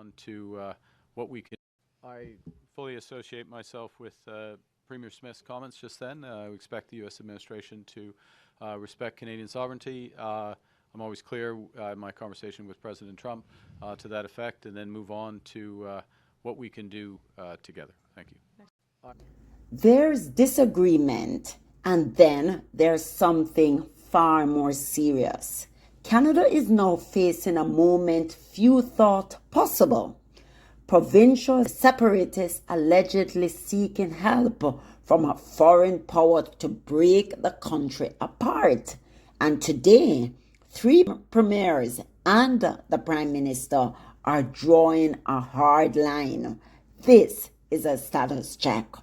on to what we can. I fully associate myself with Premier Smith's comments just then. We expect the U.S. administration to respect Canadian sovereignty. I'm always clear in my conversation with President Trump to that effect, and then move on to what we can do together. Thank you. There's disagreement, and then there's something far more serious. Canada is now facing a moment few thought possible. Provincial separatists allegedly seeking help from a foreign power to break the country apart. And today, 3 premiers and the Prime Minister are drawing a hard line. This is a status check.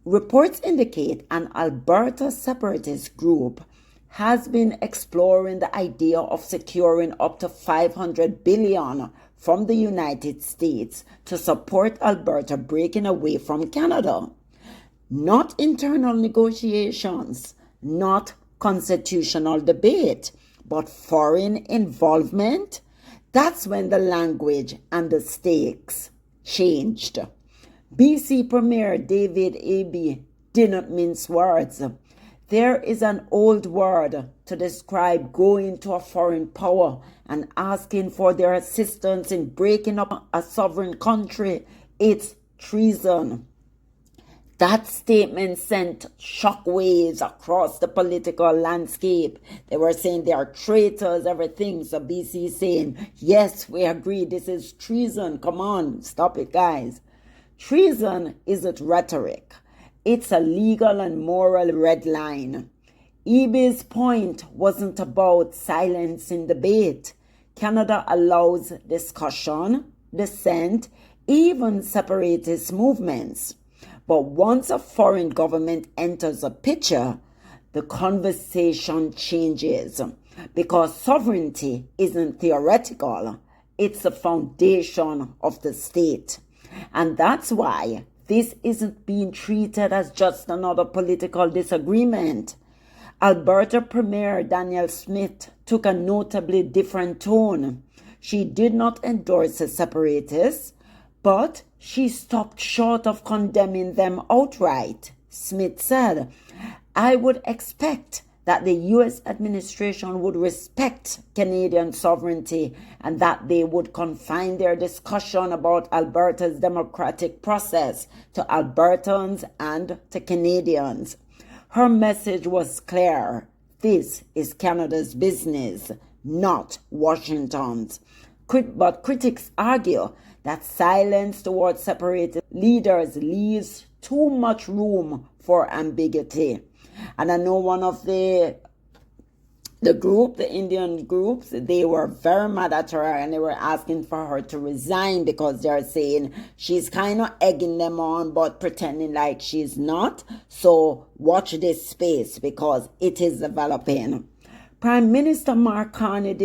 Reports indicate an Alberta separatist group has been exploring the idea of securing up to $500 billion from the United States to support Alberta breaking away from Canada. Not internal negotiations, not constitutional debate, but foreign involvement. That's when the language and the stakes changed. BC Premier David Eby didn't mince words. There is an old word to describe going to a foreign power and asking for their assistance in breaking up a sovereign country. It's treason. That statement sent shockwaves across the political landscape. They were saying they are traitors, everything. So BC saying, yes, we agree, this is treason. Come on, stop it, guys. Treason isn't rhetoric. It's a legal and moral red line. Eby's point wasn't about silencing debate. Canada allows discussion, dissent, even separatist movements. But once a foreign government enters a picture, the conversation changes, because sovereignty isn't theoretical. It's the foundation of the state. And that's why this isn't being treated as just another political disagreement. Alberta Premier Danielle Smith took a notably different tone. She did not endorse the separatists, but she stopped short of condemning them outright. Smith said, I would expect that the U.S. administration would respect Canadian sovereignty and that they would confine their discussion about Alberta's democratic process to Albertans and to Canadians. Her message was clear. This is Canada's business, not Washington's. But critics argue that silence towards separatist leaders leaves too much room for ambiguity. And I know one of the Indian groups, they were very mad at her and they were asking for her to resign because they're saying she's kind of egging them on but pretending like she's not. So watch this space because it is developing. Prime Minister Mark Carney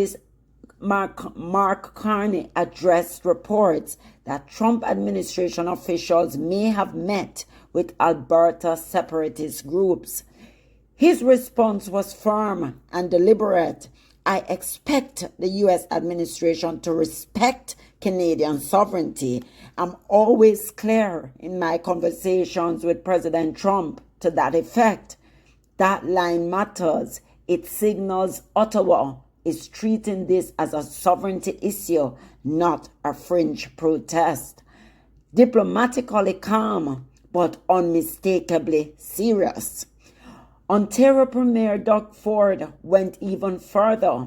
addressed reports that Trump administration officials may have met with Alberta separatist groups. His response was firm and deliberate. I expect the U.S. administration to respect Canadian sovereignty. I'm always clear in my conversations with President Trump to that effect. That line matters. It signals Ottawa is treating this as a sovereignty issue, not a fringe protest. Diplomatically calm, but unmistakably serious. Ontario Premier Doug Ford went even further,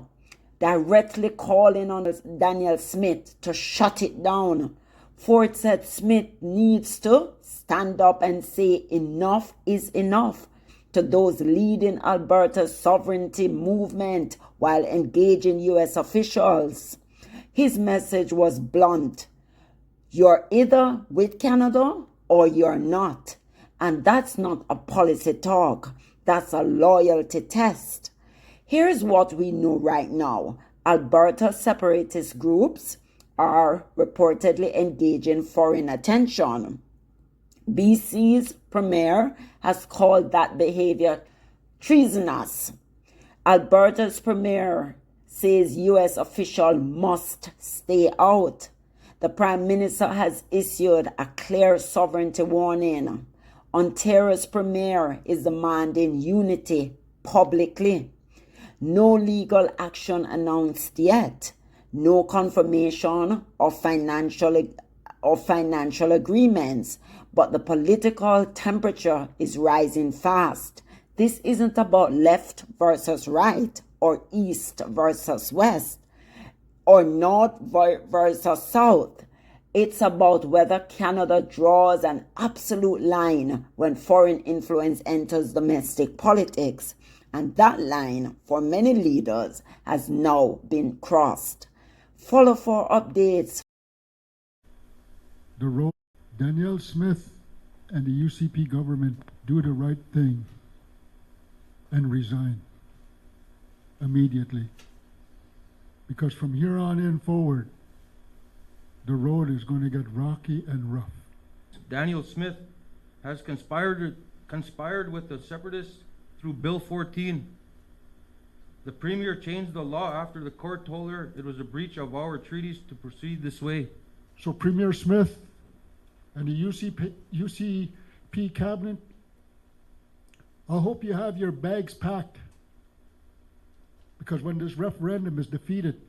directly calling on Danielle Smith to shut it down. Ford said Smith needs to stand up and say enough is enough to those leading Alberta's sovereignty movement while engaging U.S. officials. His message was blunt. You're either with Canada or you're not. And that's not a policy talk. That's a loyalty test. Here's what we know right now. Alberta separatist groups are reportedly engaging foreign attention. BC's premier has called that behavior treasonous. Alberta's premier says U.S. officials must stay out. The Prime Minister has issued a clear sovereignty warning. Ontario's Premier is demanding unity publicly. No legal action announced yet. No confirmation of financial agreements. But the political temperature is rising fast. This isn't about left versus right, or east versus west, or north versus south. It's about whether Canada draws an absolute line when foreign influence enters domestic politics. And that line, for many leaders, has now been crossed. Follow for updates. The road, Danielle Smith and the UCP government do the right thing and resign immediately. Because from here on in forward, the road is going to get rocky and rough. Danielle Smith has conspired with the separatists through Bill 14. The Premier changed the law after the court told her it was a breach of our treaties to proceed this way. So Premier Smith and the UCP cabinet, I hope you have your bags packed, because when this referendum is defeated,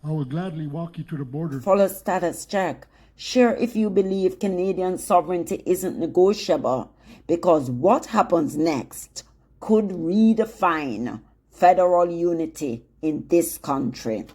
I will gladly walk you to the border. Follow status check. Share if you believe Canadian sovereignty isn't negotiable, because what happens next could redefine federal unity in this country.